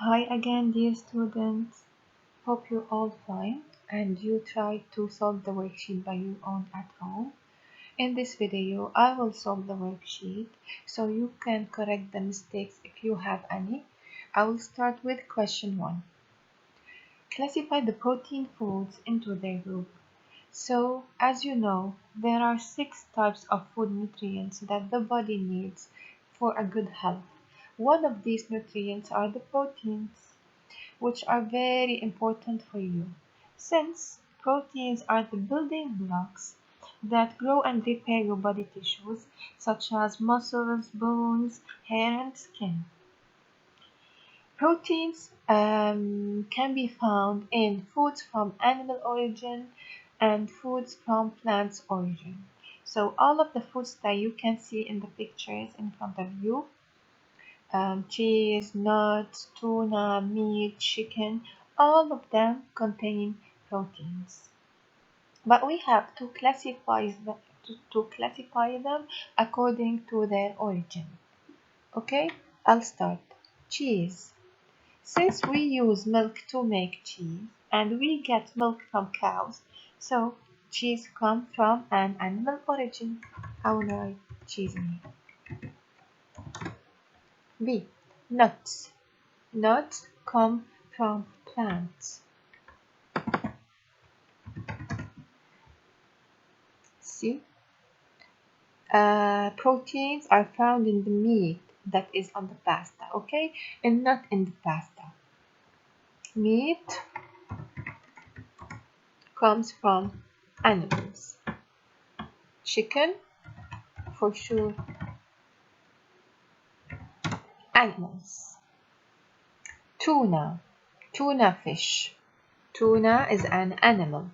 Hi again, dear students. Hope you're all fine and you try to solve the worksheet by your own at home. In this video, I will solve the worksheet so you can correct the mistakes if you have any. I will start with question 1. Classify the protein foods into their group. So, as you know, there are 6 types of food nutrients that the body needs for a good health. One of these nutrients are the proteins, which are very important for you, since proteins are the building blocks that grow and repair your body tissues, such as muscles, bones, hair, and skin. Proteins can be found in foods from animal origin and foods from plants origin. So all of the foods that you can see in the pictures in front of you, cheese, nuts, tuna, meat, chicken, all of them contain proteins. But we have to classify them according to their origin. Okay, I'll start. Cheese. Since we use milk to make cheese and we get milk from cows, so cheese comes from an animal origin. How will I cheese meat? B. Nuts. Nuts come from plants. C. Proteins are found in the meat that is on the pasta, okay? And not in the pasta. Meat comes from animals. Chicken, for sure, animals. Tuna fish. Tuna is an animal.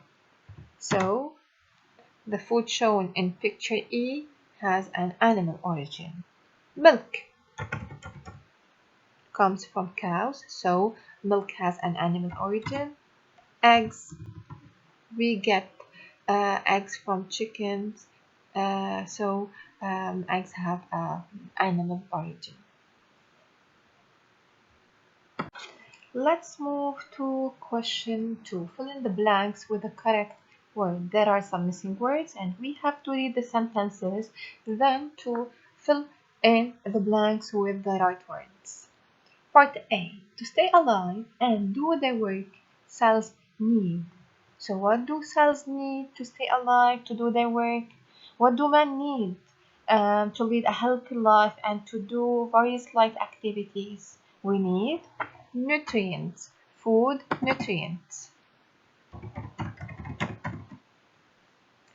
So, the food shown in picture E has an animal origin. Milk comes from cows, so milk has an animal origin. Eggs, we get eggs from chickens, so eggs have an animal origin. Let's move to question 2. Fill in the blanks with the correct word. There are some missing words and we have to read the sentences, then to fill in the blanks with the right words. Part A. To stay alive and do their work, cells need. So what do cells need to stay alive, to do their work? What do men need to lead a healthy life and to do various life activities? We need nutrients, food nutrients.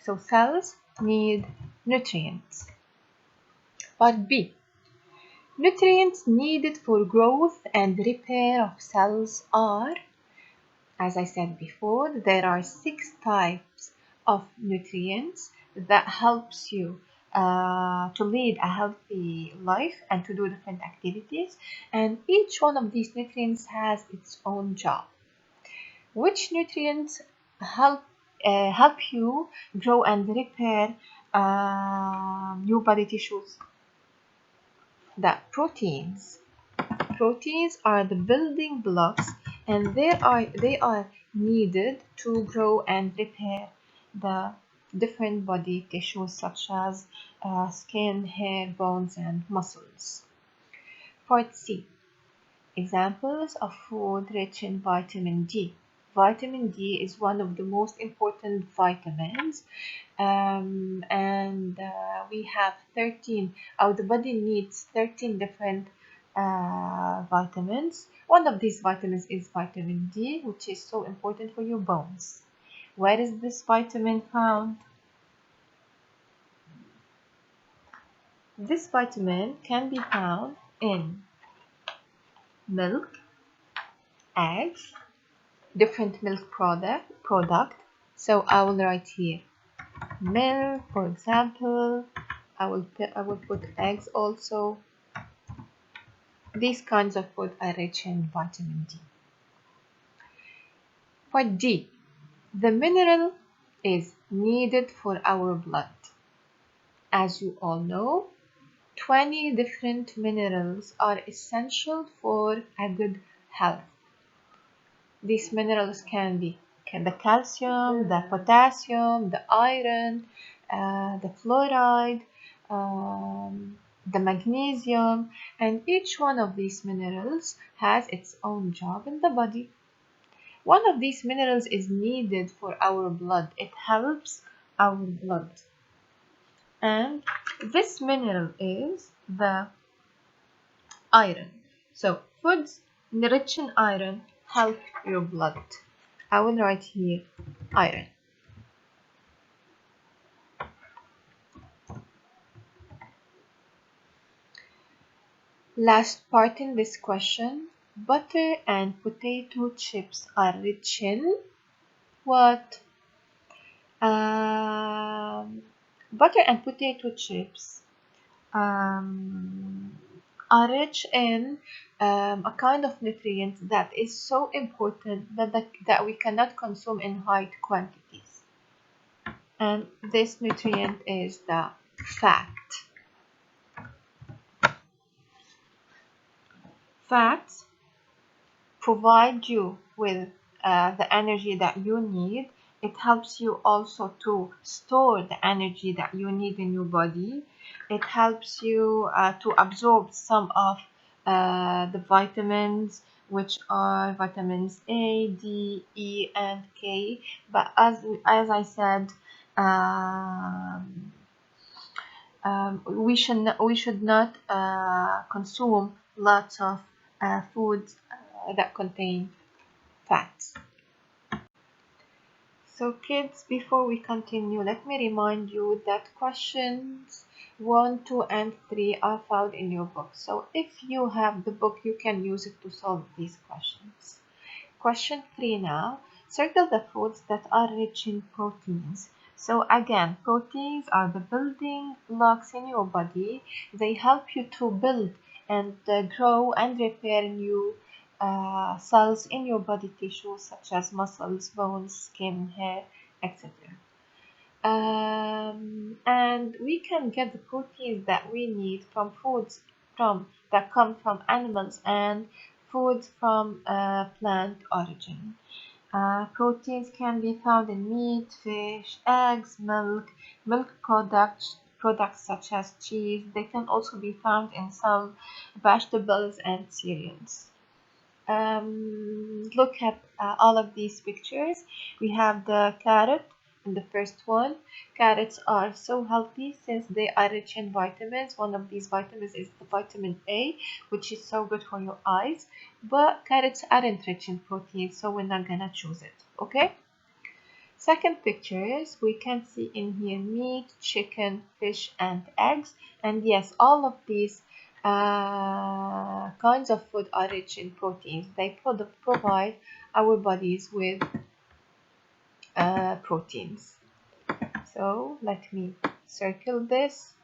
So cells need nutrients. Part B. Nutrients needed for growth and repair of cells are, as I said before, there are 6 types of nutrients that helps you to lead a healthy life and to do different activities, and each one of these nutrients has its own job. Which nutrients help you grow and repair your body tissues? The proteins. Proteins are the building blocks and they are needed to grow and repair the different body tissues such as skin, hair, bones, and muscles. Part C. Examples of food rich in vitamin D. Vitamin D is one of the most important vitamins, and we have 13. The body needs 13 different vitamins. One of these vitamins is vitamin D, which is so important for your bones. Where is this vitamin found? This vitamin can be found in milk, eggs, different milk product. So I will write here milk, for example. I will put eggs also. These kinds of food are rich in vitamin D. Part D. The mineral is needed for our blood. As you all know, 20 different minerals are essential for a good health. These minerals can be the calcium, the potassium, the iron, the fluoride, the magnesium, and each one of these minerals has its own job in the body. One of these minerals is needed for our blood. It helps our blood. And this mineral is the iron. So foods rich in iron help your blood. I will write here iron. Last part in this question. Butter and potato chips are rich in what? Butter and potato chips are rich in a kind of nutrient that is so important that we cannot consume in high quantities. And this nutrient is the fat. Fats provide you with the energy that you need. It helps you also to store the energy that you need in your body. It helps you to absorb some of the vitamins, which are vitamins A, D, E, and K. But as I said, we should not consume lots of foods that contain fats. So kids, before we continue, let me remind you that questions 1, 2, and 3 are found in your book. So if you have the book, you can use it to solve these questions. Question 3 now. Circle the foods that are rich in proteins. So again, proteins are the building blocks in your body. They help you to build and grow and repair new cells in your body tissues such as muscles, bones, skin, hair, etc. And we can get the proteins that we need from foods that come from animals and foods from plant origin. Proteins can be found in meat, fish, eggs, milk products such as cheese. They can also be found in some vegetables and cereals. Look at all of these pictures. We have the carrot in the first one. Carrots are so healthy since they are rich in vitamins. One of these vitamins is the vitamin A, which is so good for your eyes. But carrots aren't rich in protein, so we're not gonna choose it. Okay? Second pictures, we can see in here meat, chicken, fish, and eggs. And yes, all of these kinds of food are rich in proteins. They provide our bodies with proteins. So let me circle this.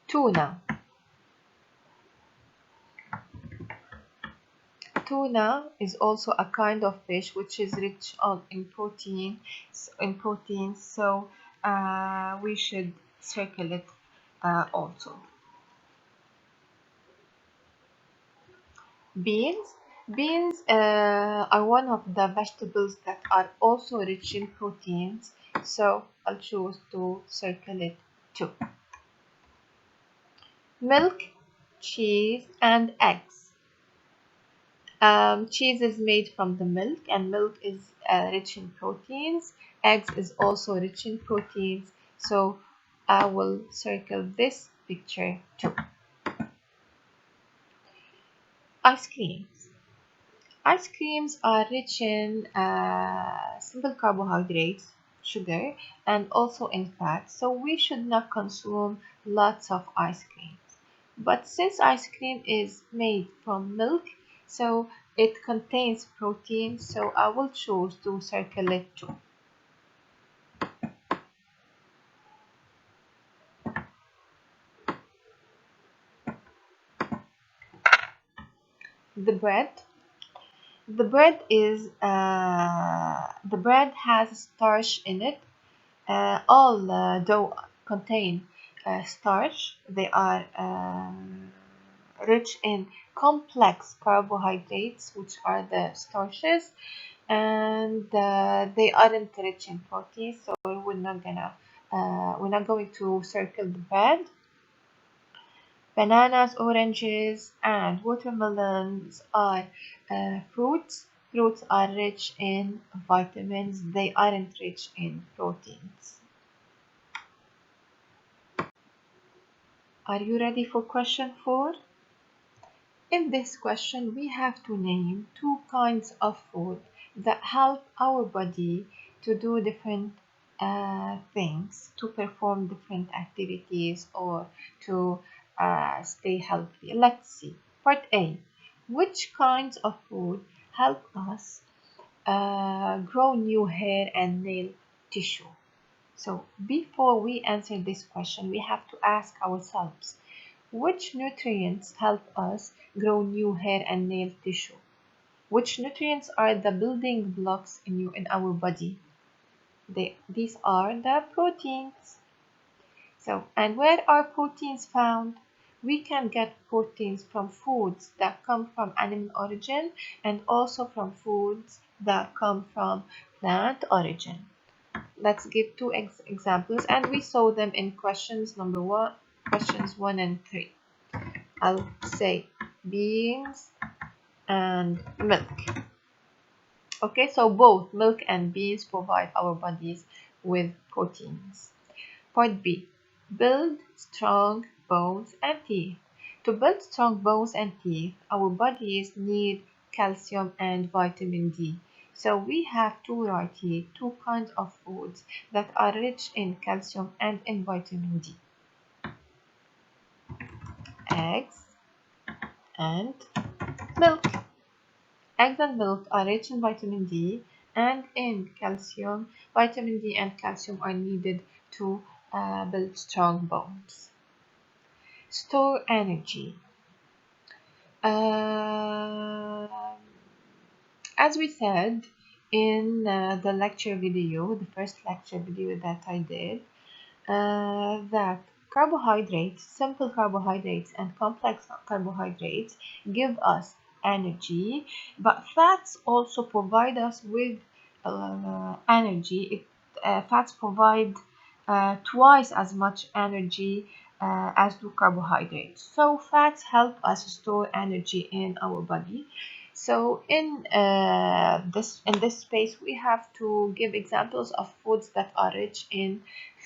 Tuna. Tuna is also a kind of fish which is rich in protein. So we should circle it also. Beans. Beans are one of the vegetables that are also rich in proteins, so I'll choose to circle it too. Milk, cheese, and eggs. Cheese is made from the milk, and milk is rich in proteins. Eggs is also rich in proteins, so I will circle this picture too. Ice creams. Ice creams are rich in simple carbohydrates, sugar, and also in fat, so we should not consume lots of ice creams. But since ice cream is made from milk, so it contains protein, so I will choose to circle it too. The bread. The bread has starch in it. All dough contain starch. They are rich in complex carbohydrates, which are the starches, and they aren't rich in protein, so we're not going to circle the bread. Bananas, oranges, and watermelons are fruits. Fruits are rich in vitamins. They aren't rich in proteins. Are you ready for question 4? In this question, we have to name two kinds of food that help our body to do different things, to perform different activities, or to stay healthy. Let's see. Part A. Which kinds of food help us grow new hair and nail tissue? So before we answer this question, we have to ask ourselves, which nutrients help us grow new hair and nail tissue? Which nutrients are the building blocks in our body? These are the proteins. So, and where are proteins found? We can get proteins from foods that come from animal origin and also from foods that come from plant origin. Let's give two examples, and we saw them in questions 1 and 3. I'll say beans and milk. Okay, so both milk and beans provide our bodies with proteins. Part B. Build strong bones and teeth. To build strong bones and teeth, our bodies need calcium and vitamin D. So we have to write here two kinds of foods that are rich in calcium and in vitamin D. Eggs and milk. Eggs and milk are rich in vitamin D and in calcium. Vitamin D and calcium are needed to build strong bones. Store energy. As we said in the lecture video, the first lecture video that I did, that carbohydrates, simple carbohydrates and complex carbohydrates give us energy, but fats also provide us with energy. Fats provide twice as much energy as do carbohydrates. So fats help us store energy in our body. So in this space, we have to give examples of foods that are rich in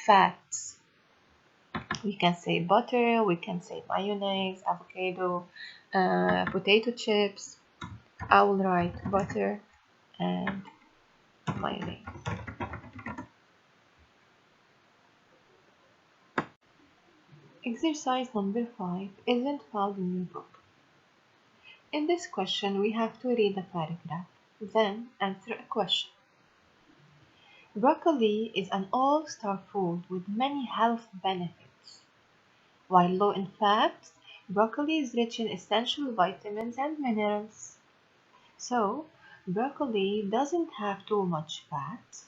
fats. We can say butter, we can say mayonnaise, avocado, potato chips. I will write butter and mayonnaise. Exercise number 5 isn't found in your book. In this question, we have to read a paragraph, then answer a question. Broccoli is an all-star food with many health benefits. While low in fat, broccoli is rich in essential vitamins and minerals. So, broccoli doesn't have too much fat,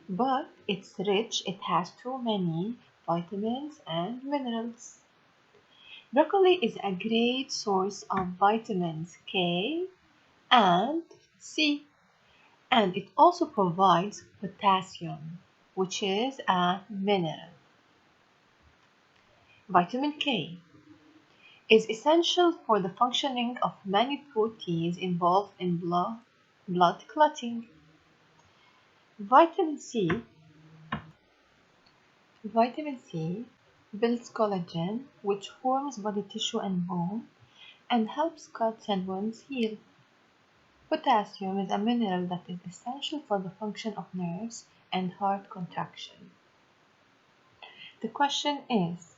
but it's rich, it has too many vitamins and minerals. Broccoli is a great source of vitamins K and C, and it also provides potassium, which is a mineral. Vitamin K is essential for the functioning of many proteins involved in blood clotting. Vitamin C builds collagen, which forms body tissue and bone and helps cuts and wounds heal. Potassium is a mineral that is essential for the function of nerves and heart contraction. The question is,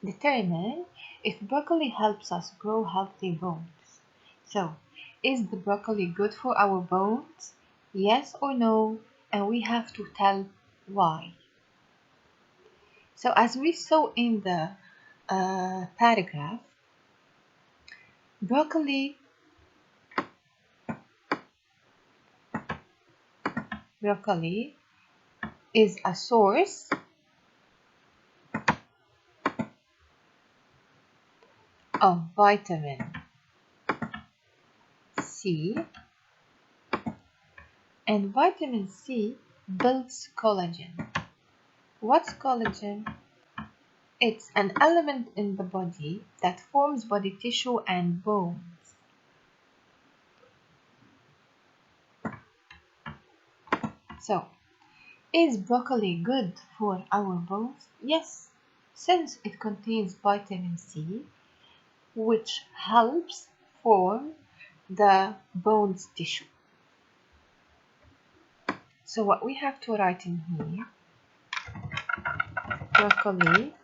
determine if broccoli helps us grow healthy bones. So, is the broccoli good for our bones? Yes or no? And we have to tell why. So, as we saw in the paragraph, broccoli is a source of vitamin C, and vitamin C builds collagen. What's collagen? It's an element in the body that forms body tissue and bones. So, is broccoli good for our bones? Yes, since it contains vitamin C, which helps form the bones tissue. So what we have to write in here, broccoli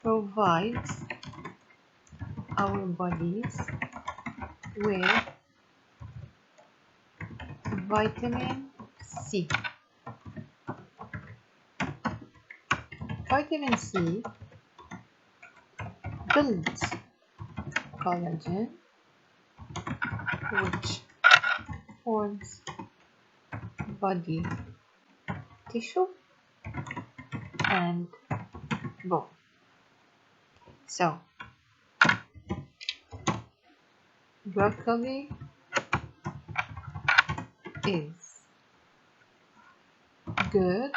provides our bodies with vitamin C. Vitamin C builds collagen, which forms body tissue and bone. So, broccoli is good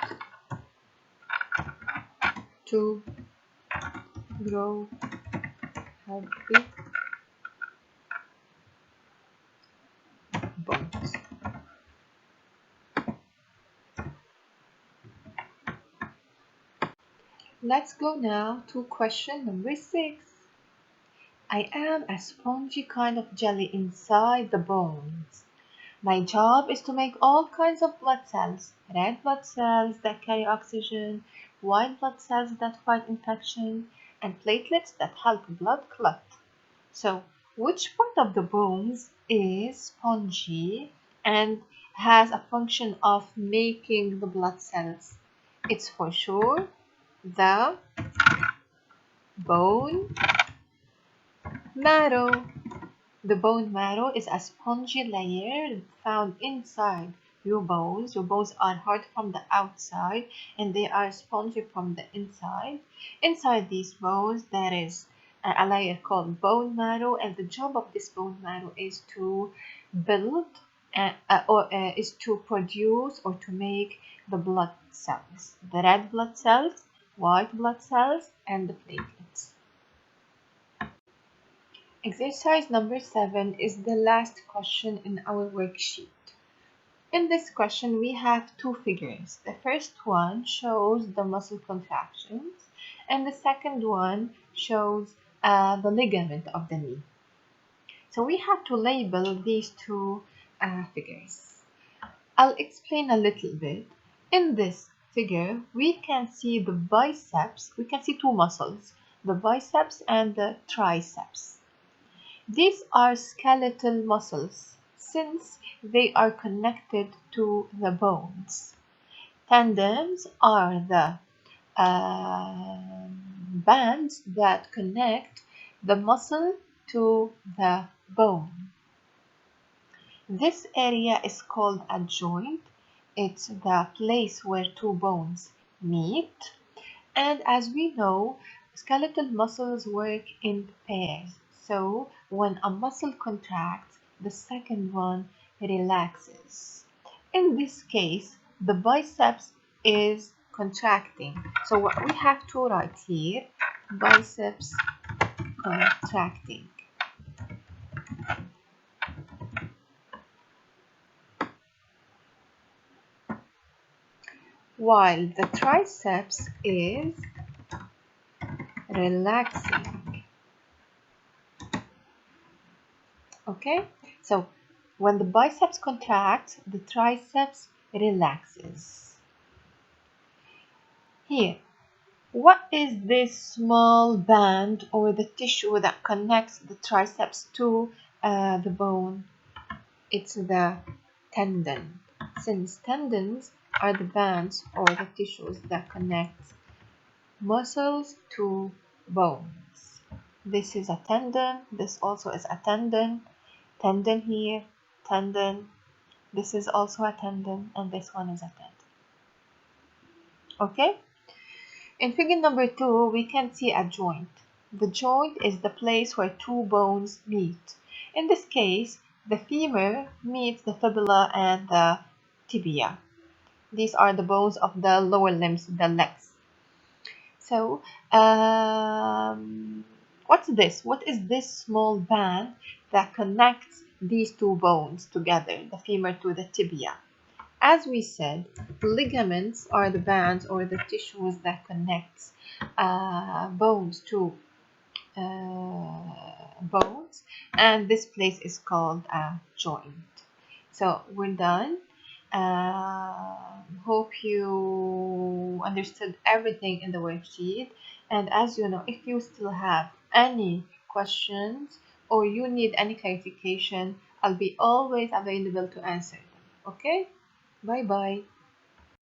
to grow healthy bones. Let's go now to question number 6. I am a spongy kind of jelly inside the bones. My job is to make all kinds of blood cells, red blood cells that carry oxygen, white blood cells that fight infection, and platelets that help blood clot. So, which part of the bones is spongy and has a function of making the blood cells? It's for sure the bone marrow. The bone marrow is a spongy layer found inside your bones. Your bones are hard from the outside and they are spongy from the inside. Inside these bones, there is a layer called bone marrow, and the job of this bone marrow is to build is to produce or to make the blood cells, the red blood cells, white blood cells, and the platelets. Exercise number 7 is the last question in our worksheet. In this question, we have two figures. The first one shows the muscle contractions, and the second one shows the ligament of the knee. So we have to label these two figures. I'll explain a little bit. In this figure, we can see the biceps. We can see two muscles, the biceps and the triceps. These are skeletal muscles since they are connected to the bones. Tendons are the bands that connect the muscle to the bone. This area is called a joint. It's the place where two bones meet. And as we know, skeletal muscles work in pairs. So when a muscle contracts, the second one relaxes. In this case, the biceps is contracting. So what we have to write here, biceps contracting. While the triceps is relaxing. Okay, so when the biceps contracts, the triceps relaxes. Here, what is this small band or the tissue that connects the triceps to the bone? It's the tendon. Since tendons are the bands or the tissues that connect muscles to bones. This is a tendon. This also is a tendon. Tendon here, tendon. This is also a tendon, and this one is a tendon. Okay? In figure number 2, we can see a joint. The joint is the place where two bones meet. In this case, the femur meets the fibula and the tibia. These are the bones of the lower limbs, the legs. So, what's this? What is this small band that connects these two bones together, the femur to the tibia? As we said, ligaments are the bands or the tissues that connects bones to bones, and this place is called a joint. So we're done. Hope you understood everything in the worksheet. And as you know, if you still have any questions or you need any clarification, I'll be always available to answer them. Okay? Bye bye.